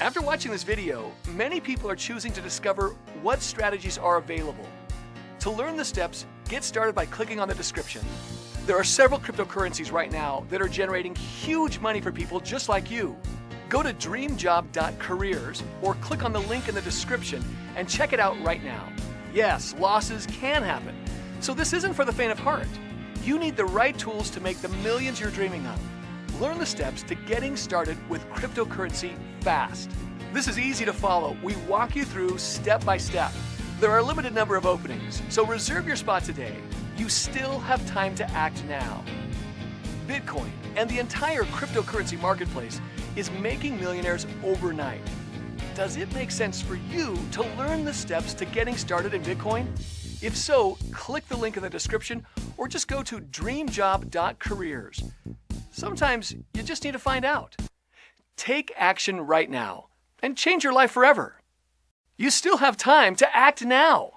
After watching this video, many people are choosing to discover what strategies are available. To learn the steps, get started by clicking on the description. There are several cryptocurrencies right now that are generating huge money for people just like you. Go to dreamjob.careers or click on the link in the description and check it out right now. Yes, losses can happen, so this isn't for the faint of heart. You need the right tools to make the millions you're dreaming of. Learn the steps to getting started with cryptocurrency fast. This is easy to follow. We walk you through step by step. There are a limited number of openings, so reserve your spot today. You still have time to act now. Bitcoin and the entire cryptocurrency marketplace is making millionaires overnight. Does it make sense for you to learn the steps to getting started in Bitcoin? If so, click the link in the description or just go to dreamjob.careers. Sometimes you just need to find out. Take action right now and change your life forever. You still have time to act now.